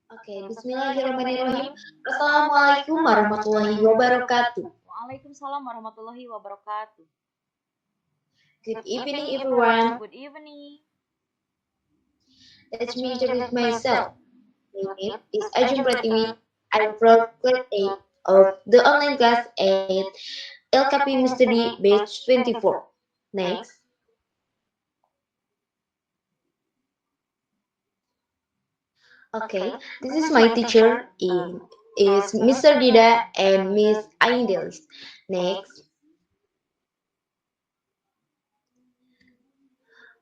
Oke, bismillahirrahmanirrahim. Assalamualaikum warahmatullahi wabarakatuh. Waalaikumsalam warahmatullahi wabarakatuh. Good evening, everyone. Good evening. Let me introduce myself. My name is Ajum Pratiwi. I'm from class 8 of the online class at LKP Study batch 24. Next. Okay, this is my teacher is Mr. Dida and Miss Aindelis. Next.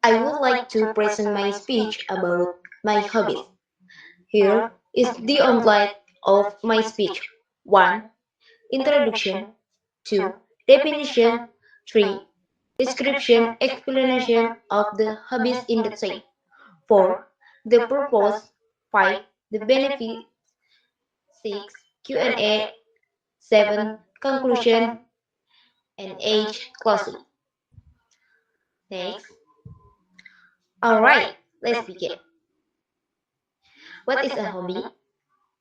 I would like to present my speech about my hobbies. Here is the outline of my speech. 1. Introduction. 2. Definition. 3. Description, explanation of the hobbies in the same. 4. The purpose. 5. The benefit. 6. Q&A. 7. Conclusion. And 8. Closing. Next. Alright, let's begin. What is a hobby?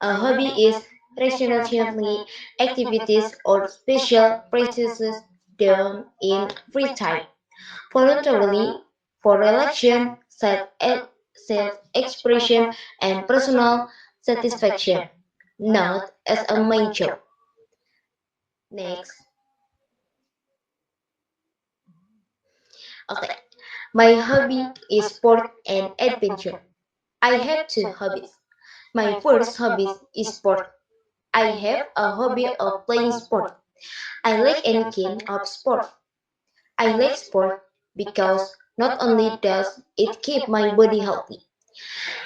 A hobby is recreational activities or special practices done in free time, voluntarily, for relaxation, self-expression, and personal satisfaction, not as a main job. Next. Okay. My hobby is sport and adventure. I have two hobbies. My first hobby is sport. I have a hobby of playing sport. I like any kind of sport. I like sport because not only does it keep my body healthy,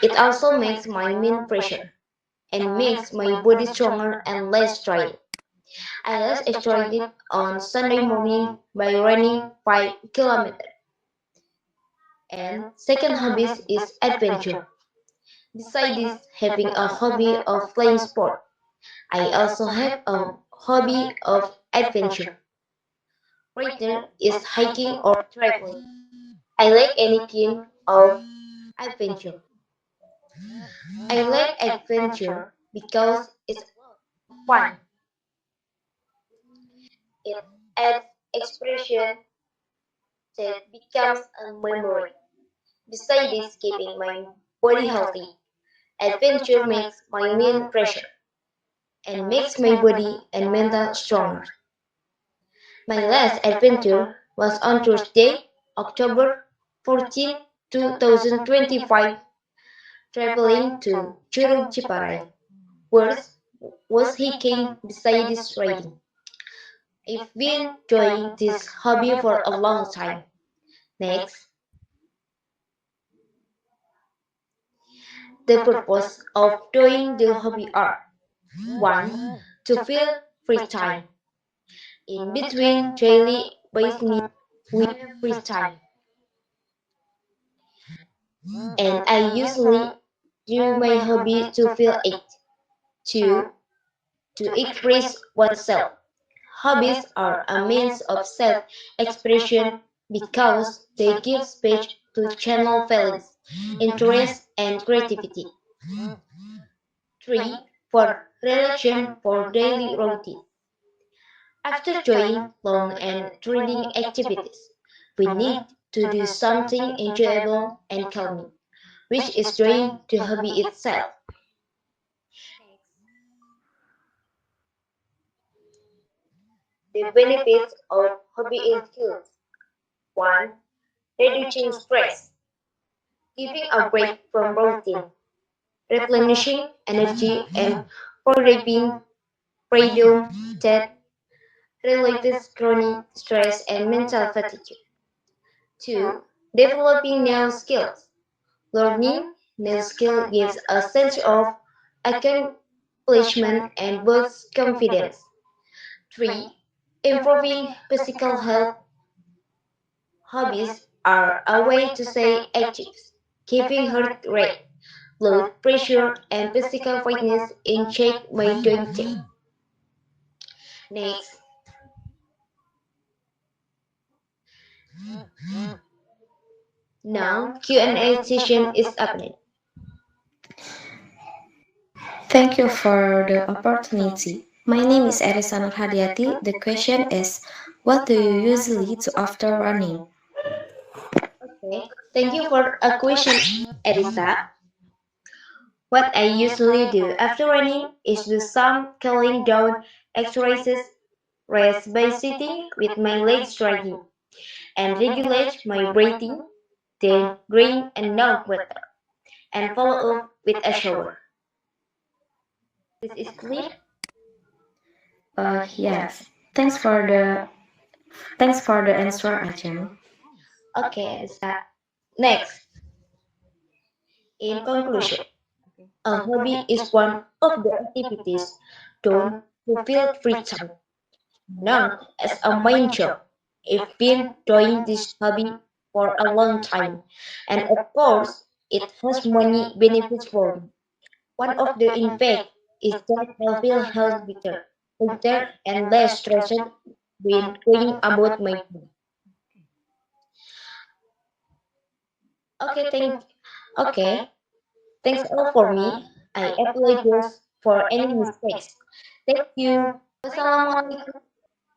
it also makes my mind fresher and makes my body stronger and less tired. I last started on Sunday morning by running 5 kilometers. And second hobby is adventure. Besides having a hobby of playing sport, I also have a hobby of adventure. Right is hiking or traveling. I like any kind of adventure. I like adventure because it's fun. It adds expression that becomes a memory. Besides keeping my body healthy, adventure makes my mind fresher and makes my body and mental stronger. My last adventure was on Thursday, October 14, 2025, traveling to Curug Ciparai, where was hiking besides riding. I've been doing this hobby for a long time. Next, the purpose of doing the hobby are 1. To fill free time. In between daily business, we have free time. And I usually do my hobby to fill it. 2. To express oneself. Hobbies are a means of self-expression because they give space to channel feelings, interest, and creativity. 3. For relaxation for daily routine. After doing long and thrilling activities, we need to do something enjoyable and calming, which is doing the hobby itself. The benefits of hobby include 1. Reducing stress, giving a break from routine, replenishing energy and forgiving freedom that relates chronic stress and mental fatigue. 2. Developing new skills. Learning new skill gives a sense of accomplishment and boosts confidence. 3. Improving physical health. Hobbies are a way to stay active, keeping heart rate, blood pressure, and physical fitness in check by doing things. Next. Now Q&A session is happening. Thank you for the opportunity. My name is Erisa Nurhadiati. The question is, what do you usually do after running? Okay, thank you for a question, Erisa. What I usually do after running is do some cooling down exercises, rest by sitting with my legs stretching, and regulate my breathing, then drink enough water, and follow up with a shower. This is clear? Yes. Thanks for the thanks for the answer, Ajeng. Okay, Erisa. Next, in conclusion, Okay. a hobby is one of the activities done to fill free time, not as a main job. I've been doing this hobby for a long time, and of course, it has many benefits for me. One of the impact is that I feel health better, lighter, and less stressed when going about my day. Okay, okay, thanks all for me. I apologize for any mistakes. Thank you. Wassalamualaikum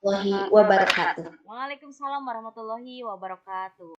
warahmatullahi wabarakatuh. Waalaikumsalam warahmatullahi wabarakatuh.